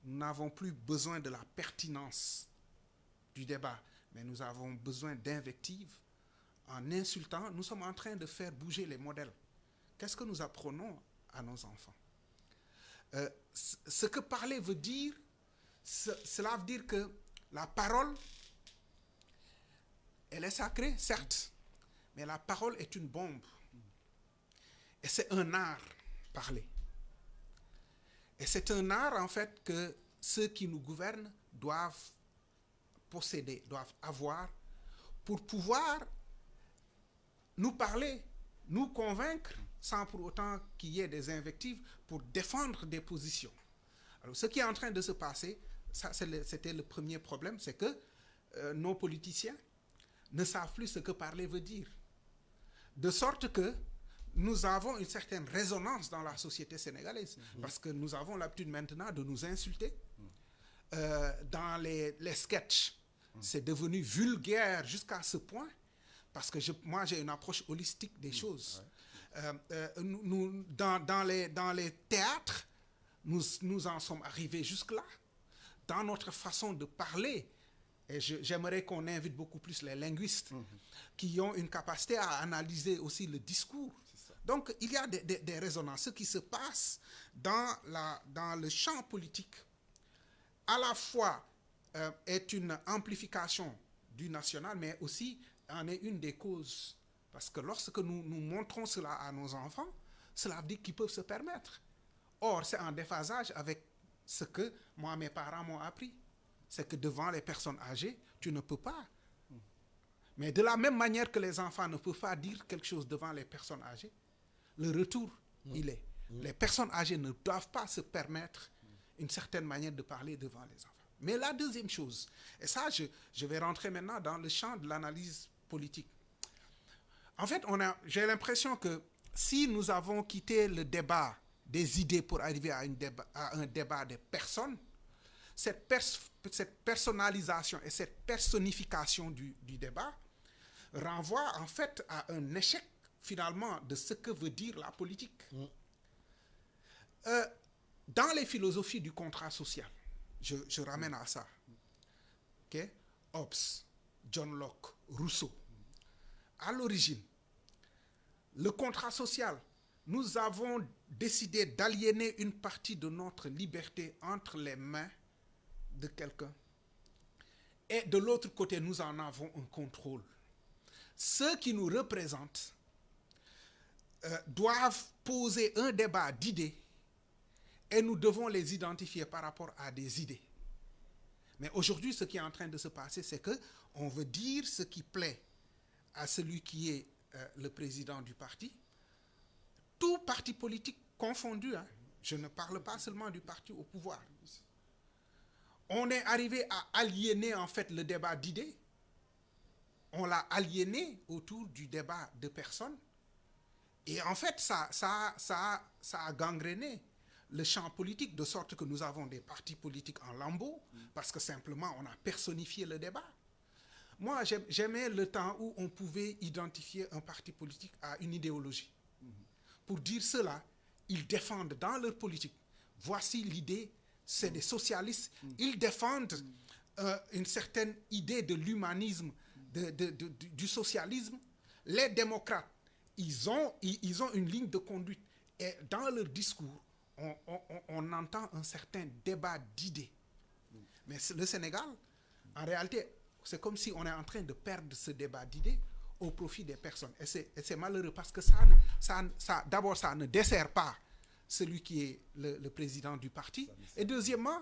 nous n'avons plus besoin de la pertinence du débat, mais nous avons besoin d'invectives. En insultant, nous sommes en train de faire bouger les modèles. Qu'est-ce que nous apprenons à nos enfants? Ce que parler veut dire, cela veut dire que la parole, elle est sacrée, certes, mais la parole est une bombe. Et c'est un art, parler. Et c'est un art, en fait, que ceux qui nous gouvernent doivent posséder, doivent avoir, pour pouvoir nous parler, nous convaincre, sans pour autant qu'il y ait des invectives, pour défendre des positions. Alors, ce qui est en train de se passer, c'était le premier problème, c'est que nos politiciens ne savent plus ce que parler veut dire. De sorte que nous avons une certaine résonance dans la société sénégalaise, parce que nous avons l'habitude maintenant de nous insulter. Dans les sketchs, c'est devenu vulgaire jusqu'à ce point, parce que moi j'ai une approche holistique des choses. Dans les théâtres, nous en sommes arrivés jusque-là. Dans notre façon de parler, et j'aimerais qu'on invite beaucoup plus les linguistes qui ont une capacité à analyser aussi le discours. Donc, il y a des résonances. Ce qui se passe dans le champ politique, à la fois est une amplification du national, mais aussi en est une des causes. Parce que lorsque nous montrons cela à nos enfants, cela veut dire qu'ils peuvent se permettre. Or, c'est en déphasage avec ce que moi, mes parents m'ont appris. C'est que devant les personnes âgées, tu ne peux pas. Mais de la même manière que les enfants ne peuvent pas dire quelque chose devant les personnes âgées, le retour, il est. Les personnes âgées ne doivent pas se permettre une certaine manière de parler devant les enfants. Mais la deuxième chose, et ça, je vais rentrer maintenant dans le champ de l'analyse politique. En fait, j'ai l'impression que si nous avons quitté le débat des idées pour arriver à un débat des personnes, cette personnalisation et cette personnification du débat renvoie en fait à un échec finalement de ce que veut dire la politique. Dans les philosophies du contrat social, je ramène à ça. Okay? Hobbes, John Locke, Rousseau. À l'origine, le contrat social, nous avons décidé d'aliéner une partie de notre liberté entre les mains de quelqu'un. Et de l'autre côté, nous en avons un contrôle. Ceux qui nous représentent doivent poser un débat d'idées et nous devons les identifier par rapport à des idées. Mais aujourd'hui, ce qui est en train de se passer, c'est qu'on veut dire ce qui plaît à celui qui est le président du parti, tout parti politique confondu. Je ne parle pas seulement du parti au pouvoir. On est arrivé à aliéner en fait le débat d'idées. On l'a aliéné autour du débat de personnes. Et en fait, ça a gangréné le champ politique, de sorte que nous avons des partis politiques en lambeaux, parce que simplement on a personnifié le débat. Moi, j'aimais le temps où on pouvait identifier un parti politique à une idéologie. Pour dire cela, ils défendent dans leur politique. Voici l'idée, c'est des socialistes. Ils défendent une certaine idée de l'humanisme, du socialisme. Les démocrates, ils ont une ligne de conduite. Et dans leur discours, on entend un certain débat d'idées. Mais le Sénégal, en réalité, c'est comme si on est en train de perdre ce débat d'idées au profit des personnes. Et c'est malheureux parce que d'abord, ça ne dessert pas celui qui est le président du parti. Et deuxièmement,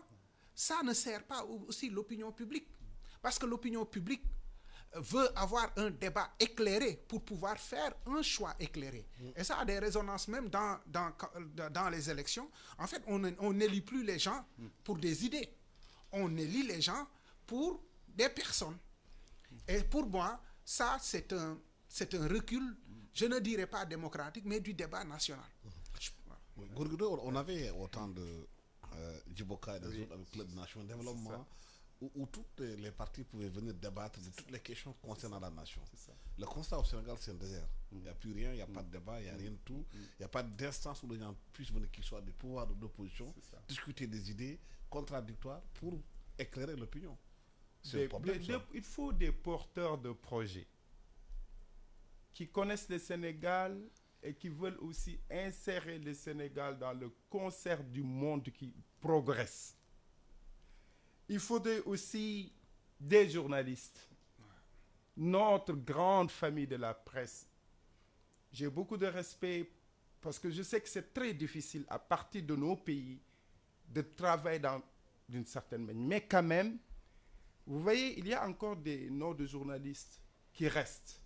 ça ne sert pas aussi l'opinion publique. Parce que l'opinion publique veut avoir un débat éclairé pour pouvoir faire un choix éclairé. Et ça a des résonances même dans les élections. En fait, on n'élit plus les gens pour des idées. On élit les gens pour des personnes. Et pour moi, ça, c'est un recul, je ne dirais pas démocratique, mais du débat national. Gourguido, on avait autant de Djiboka et des autres avec le Club Nation Développement, où toutes les partis pouvaient venir débattre de toutes les questions concernant la nation. Le constat au Sénégal, c'est un désert. Il n'y a plus rien, il n'y a pas de débat, il n'y a rien de tout. Il n'y a pas d'instance où les gens puissent venir, qu'ils soient des pouvoirs ou de l'opposition, discuter des idées contradictoires pour éclairer l'opinion. Il faut des porteurs de projets qui connaissent le Sénégal et qui veulent aussi insérer le Sénégal dans le concert du monde qui progresse. Il faudrait aussi des journalistes. Notre grande famille de la presse. J'ai beaucoup de respect parce que je sais que c'est très difficile à partir de nos pays de travailler d'une certaine manière. Mais quand même, vous voyez, il y a encore des noms de journalistes qui restent.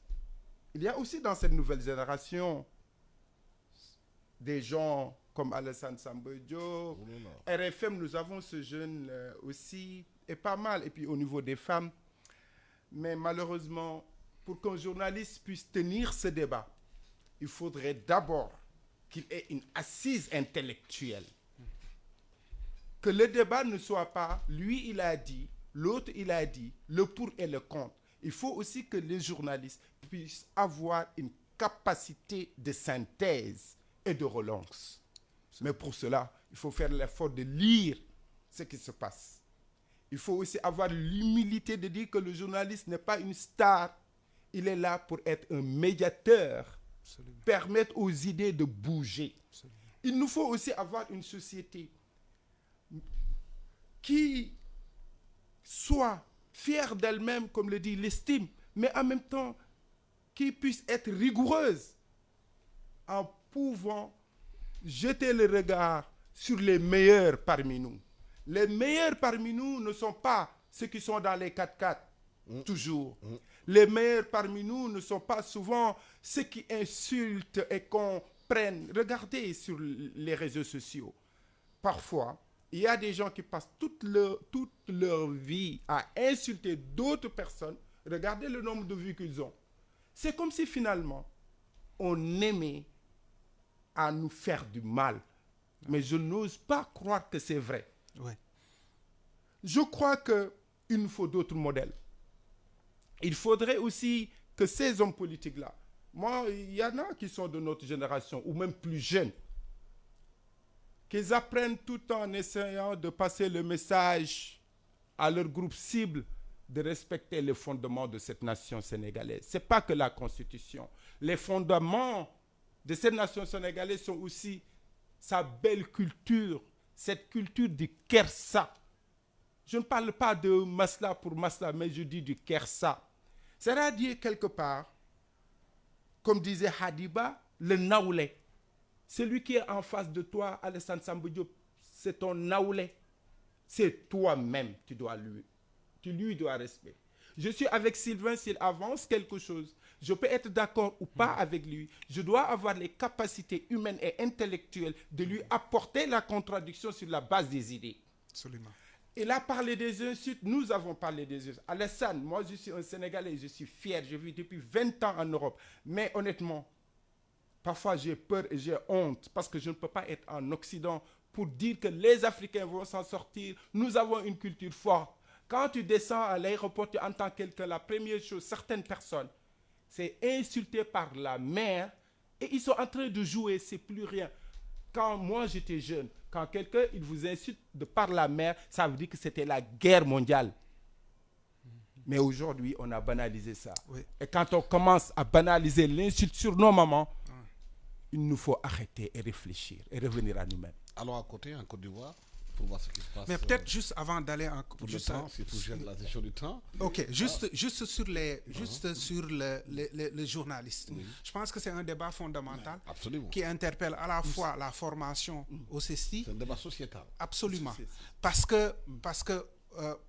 Il y a aussi dans cette nouvelle génération des gens comme Alassane Sambodio, RFM, nous avons ce jeune aussi, et pas mal. Et puis au niveau des femmes, mais malheureusement, pour qu'un journaliste puisse tenir ce débat, il faudrait d'abord qu'il ait une assise intellectuelle. Que le débat ne soit pas lui il a dit, l'autre il a dit, le pour et le contre. Il faut aussi que les journalistes puissent avoir une capacité de synthèse et de relance. Mais pour cela, il faut faire l'effort de lire ce qui se passe. Il faut aussi avoir l'humilité de dire que le journaliste n'est pas une star. Il est là pour être un médiateur, Absolument. permettre aux idées de bouger. Absolument. Il nous faut aussi avoir une société qui soit fière d'elle-même, comme le dit l'estime, mais en même temps qui puisse être rigoureuse en pouvant jeter le regard sur les meilleurs parmi nous. Les meilleurs parmi nous ne sont pas ceux qui sont dans les 4x4, toujours. Les meilleurs parmi nous ne sont pas souvent ceux qui insultent et qu'on prenne. Regardez sur les réseaux sociaux. Parfois, il y a des gens qui passent toute leur vie à insulter d'autres personnes. Regardez le nombre de vues qu'ils ont. C'est comme si finalement, on aimait à nous faire du mal. Mais je n'ose pas croire que c'est vrai. Ouais. Je crois qu'il nous faut d'autres modèles. Il faudrait aussi que ces hommes politiques-là, moi, il y en a qui sont de notre génération, ou même plus jeunes, qu'ils apprennent tout en essayant de passer le message à leur groupe cible de respecter les fondements de cette nation sénégalaise. Ce n'est pas que la Constitution. Les fondements de cette nation sénégalaise sont aussi sa belle culture, cette culture du Kersa. Je ne parle pas de masla pour masla, mais je dis du Kersa. C'est-à-dire, quelque part, comme disait Hadiba, le naoulé. Celui qui est en face de toi, Alassane Samba Diop, c'est ton naoulé. C'est toi-même, tu lui dois respect. Je suis avec Sylvain, s'il avance quelque chose, je peux être d'accord ou pas avec lui. Je dois avoir les capacités humaines et intellectuelles de lui apporter la contradiction sur la base des idées. Absolument. Il a parlé des insultes, nous avons parlé des insultes. Alassane, moi je suis un Sénégalais, je suis fier, je vis depuis 20 ans en Europe. Mais honnêtement, parfois j'ai peur et j'ai honte parce que je ne peux pas être en Occident pour dire que les Africains vont s'en sortir. Nous avons une culture forte. Quand tu descends à l'aéroport, tu entends quelqu'un, la première chose, certaines personnes, c'est insulté par la mère et ils sont en train de jouer, c'est plus rien. Quand moi j'étais jeune, quand quelqu'un il vous insulte de par la mère, ça veut dire que c'était la guerre mondiale. Mais aujourd'hui, on a banalisé ça. Oui. Et quand on commence à banaliser l'insulte sur nos mamans, il nous faut arrêter et réfléchir et revenir à nous-mêmes. Allons à côté, en Côte d'Ivoire, pour voir ce qui se passe. Mais peut-être juste avant d'aller en... Pour juste le temps, c'est toujours la gestion du temps. Ok, juste sur les journalistes. Oui. Je pense que c'est un débat fondamental Absolument. qui interpelle à la fois la formation au CESTI. C'est un débat sociétal. Absolument. Parce que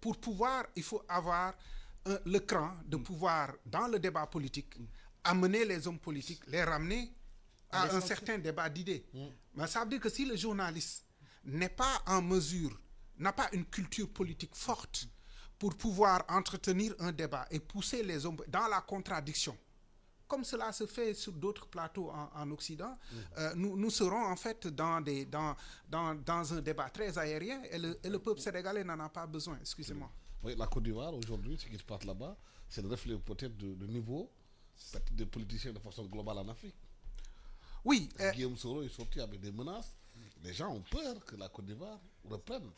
pour pouvoir, il faut avoir le cran de pouvoir, dans le débat politique, amener les hommes politiques, les ramener à un certain débat d'idées. Mais ça veut dire que si le journaliste n'est pas en mesure, n'a pas une culture politique forte pour pouvoir entretenir un débat et pousser les hommes dans la contradiction, comme cela se fait sur d'autres plateaux en Occident, nous serons en fait dans un débat très aérien et le peuple sénégalais n'en a pas besoin, excusez-moi. Oui, la Côte d'Ivoire, aujourd'hui, ce qui se passe là-bas, c'est le reflet peut-être du niveau des politiciens de façon globale en Afrique. Oui. Guillaume Soro est sorti avec des menaces. Les gens ont peur que la Côte d'Ivoire reprenne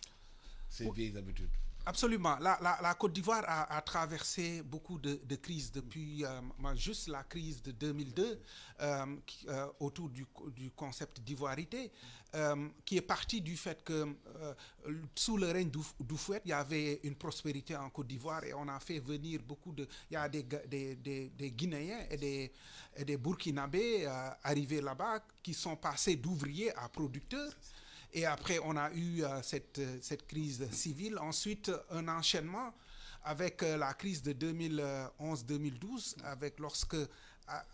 ses vieilles habitudes. Absolument. La Côte d'Ivoire a traversé beaucoup de crises depuis juste la crise de 2002 autour du concept d'ivoirité qui est parti du fait que sous le règne d'Houphouët, il y avait une prospérité en Côte d'Ivoire et on a fait venir il y a des Guinéens et des Burkinabés arrivés là-bas qui sont passés d'ouvriers à producteurs. Et après, on a eu cette crise civile. Ensuite, un enchaînement avec la crise de 2011-2012, lorsque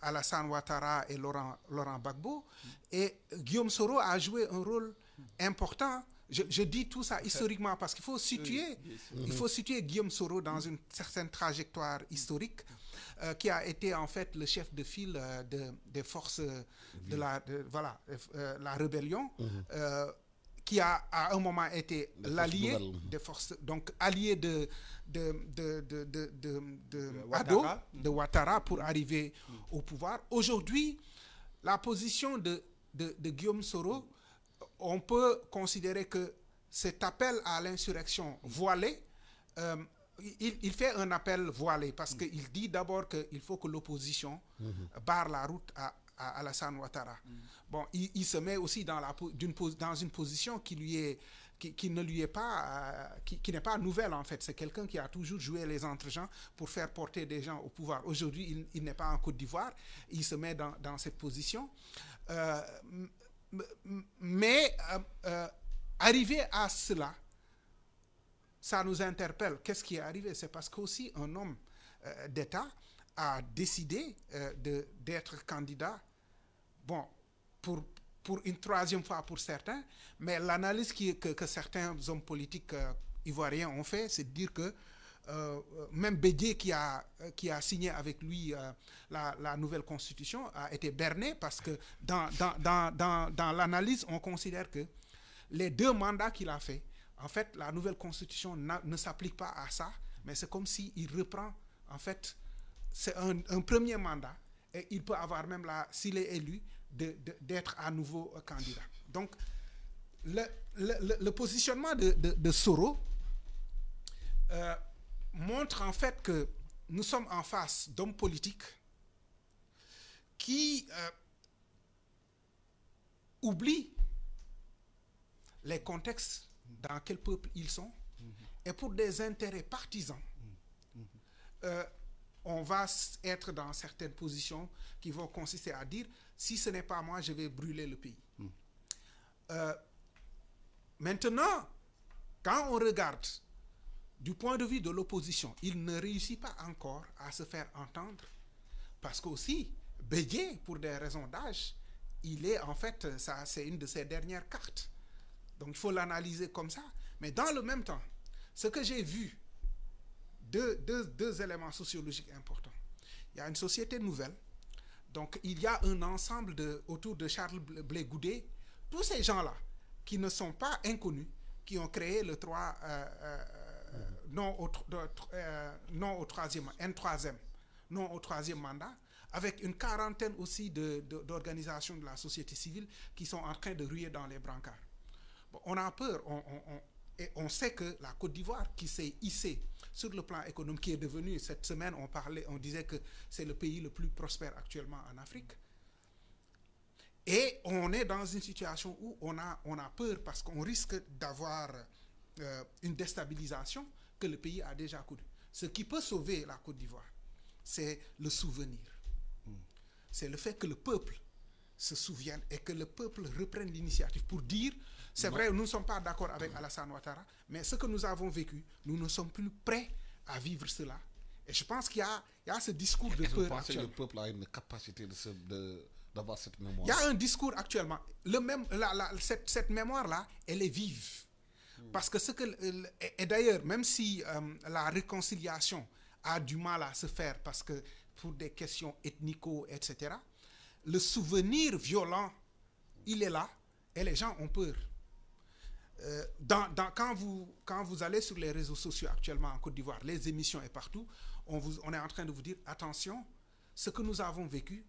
Alassane Ouattara et Laurent Gbagbo. Et Guillaume Soro a joué un rôle important Je dis tout ça historiquement parce qu'il faut situer, Guillaume Soro dans une certaine trajectoire historique qui a été en fait le chef de file des forces de la rébellion, qui a à un moment été l'allié des forces, donc allié de Ouattara pour arriver au pouvoir. Aujourd'hui, la position de Guillaume Soro, on peut considérer que cet appel à l'insurrection voilée, il fait un appel voilé parce qu'il dit d'abord qu'il faut que l'opposition barre la route à Alassane Ouattara. Bon, il se met aussi dans une position qui ne lui est pas, qui n'est pas nouvelle en fait. C'est quelqu'un qui a toujours joué les entre-gens pour faire porter des gens au pouvoir. Aujourd'hui, il n'est pas en Côte d'Ivoire. Il se met dans cette position. Mais arriver à cela, ça nous interpelle. Qu'est-ce qui est arrivé? C'est parce qu'aussi un homme d'État a décidé d'être candidat, bon, pour une troisième fois pour certains, mais l'analyse que certains hommes politiques ivoiriens ont fait, c'est de dire que même Bédié qui a signé avec lui la nouvelle constitution a été berné parce que dans l'analyse, on considère que les 2 mandats qu'il a fait, en fait, la nouvelle constitution ne s'applique pas à ça, mais c'est comme s'il reprend, en fait, c'est un premier mandat et il peut avoir même, s'il est élu, d'être à nouveau candidat. Donc, le positionnement de Soro montre en fait que nous sommes en face d'hommes politiques qui oublient les contextes dans quel peuple ils sont et pour des intérêts partisans, on va être dans certaines positions qui vont consister à dire si ce n'est pas moi, je vais brûler le pays. Maintenant, quand on regarde du point de vue de l'opposition, il ne réussit pas encore à se faire entendre parce qu'aussi, Bédié, pour des raisons d'âge, il est en fait, ça, c'est une de ses dernières cartes. Donc il faut l'analyser comme ça. Mais dans le même temps, ce que j'ai vu, deux éléments sociologiques importants. Il y a une société nouvelle. Donc il y a un ensemble autour de Charles Blé Goudé, tous ces gens-là qui ne sont pas inconnus, qui ont créé le non au troisième mandat, avec une quarantaine aussi d'organisations de la société civile qui sont en train de ruer dans les brancards. Bon, on a peur, et on sait que la Côte d'Ivoire, qui s'est hissée sur le plan économique, qui est devenue, cette semaine, on disait que c'est le pays le plus prospère actuellement en Afrique. Et on est dans une situation où on a peur parce qu'on risque d'avoir une déstabilisation que le pays a déjà connue. Ce qui peut sauver la Côte d'Ivoire, c'est le souvenir. C'est le fait que le peuple se souvienne et que le peuple reprenne l'initiative pour dire, c'est vrai, nous ne sommes pas d'accord avec Alassane Ouattara, mais ce que nous avons vécu, nous ne sommes plus prêts à vivre cela. Et je pense qu'il y a ce discours de peur. Vous pensez que le peuple a une capacité d'avoir cette mémoire? Il y a un discours actuellement. Cette mémoire-là, elle est vive. Parce que et d'ailleurs, même si la réconciliation a du mal à se faire parce que pour des questions ethnico, etc., le souvenir violent, il est là et les gens ont peur. Quand vous allez sur les réseaux sociaux actuellement en Côte d'Ivoire, les émissions et partout, on est en train de vous dire, attention, ce que nous avons vécu,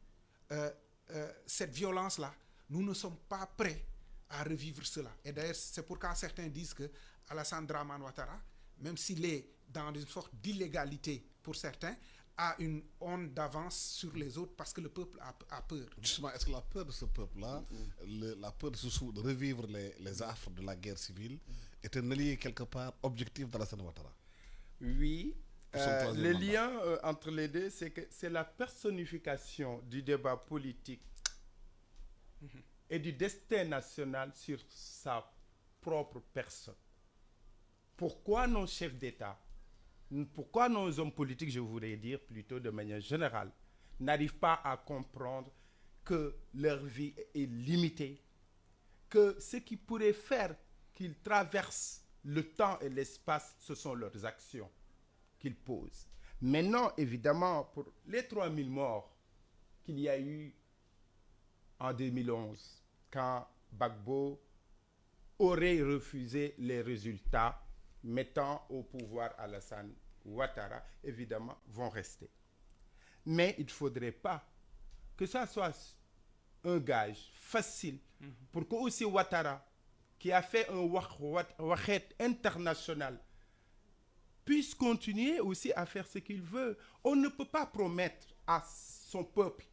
cette violence-là, nous ne sommes pas prêts à revivre cela. Et d'ailleurs, c'est pourquoi certains disent que Alassane Dramane Ouattara, même s'il est dans une sorte d'illégalité pour certains, a une onde d'avance sur les autres parce que le peuple a peur. Justement, est-ce que la peur de ce peuple-là, la peur de revivre les affres de la guerre civile, est un allié quelque part objectif d'Alassane Ouattara? Oui. Le lien entre les deux, c'est que c'est la personnification du débat politique et du destin national sur sa propre personne. Pourquoi nos chefs d'État, pourquoi nos hommes politiques, je voudrais dire plutôt de manière générale, n'arrivent pas à comprendre que leur vie est limitée, que ce qui pourrait faire qu'ils traversent le temps et l'espace, ce sont leurs actions qu'ils posent. Maintenant, évidemment, pour les 3000 morts qu'il y a eu en 2011, quand Gbagbo aurait refusé les résultats mettant au pouvoir Alassane Ouattara, évidemment, vont rester. Mais il ne faudrait pas que ça soit un gage facile pour que aussi Ouattara, qui a fait un wahet international, puisse continuer aussi à faire ce qu'il veut. On ne peut pas promettre à son peuple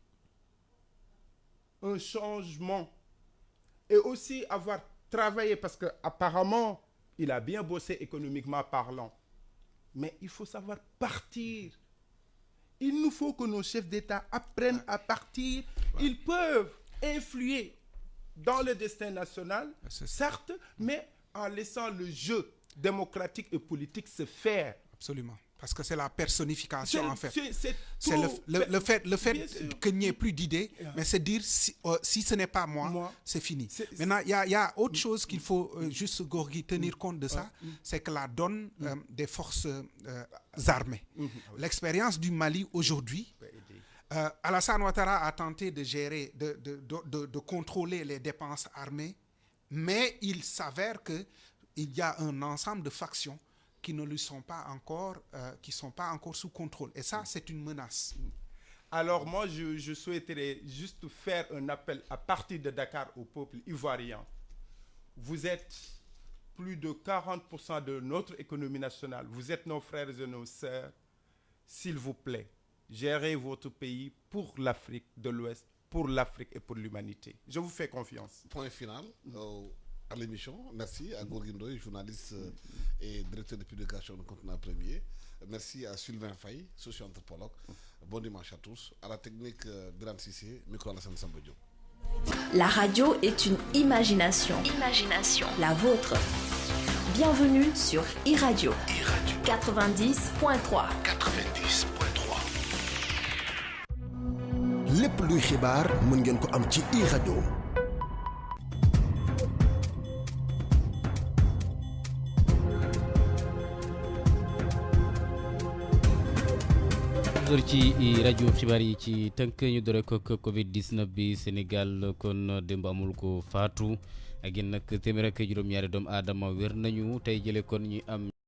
un changement et aussi avoir travaillé, parce qu'apparemment, il a bien bossé économiquement parlant. Mais il faut savoir partir. Il nous faut que nos chefs d'État apprennent à partir. Ils peuvent influer dans le destin national, certes, mais en laissant le jeu démocratique et politique se faire. Absolument. Parce que c'est la personnification, en fait. C'est le fait qu'il n'y ait plus d'idées, mais c'est dire si ce n'est pas moi, c'est fini. Maintenant, il y a autre chose qu'il faut juste, Gorgui, tenir compte de ça, c'est que la donne des forces armées. L'expérience du Mali aujourd'hui, Alassane Ouattara a tenté de gérer, de contrôler les dépenses armées, mais il s'avère qu'il y a un ensemble de factions qui ne lui sont pas encore, qui sont pas encore sous contrôle. Et ça, c'est une menace. Alors moi, je souhaiterais juste faire un appel à partir de Dakar au peuple ivoirien. Vous êtes plus de 40% de notre économie nationale. Vous êtes nos frères et nos sœurs. S'il vous plaît, gérez votre pays pour l'Afrique de l'Ouest, pour l'Afrique et pour l'humanité. Je vous fais confiance. Point final à l'émission. Merci à Gorgui Ndoye, journaliste et directeur de publication du Continent Premier. Merci à Sylvain Faye, socio-anthropologue. Bon dimanche à tous. À la technique, Biran Sissé, micro Alassane Samba Diop. La radio est une imagination. La vôtre. Bienvenue sur iRadio. 90.3. lépp luy xibaar mën ngeen ko am ci iRadio. ci rajo xibaar yi ci tënk ñu dore ko Covid 19 bi Sénégal kon démb amul ko faatu ak yéen nag téeméer ak juróom-ñaari doomu aadama wér nañu tey jële kon ñu am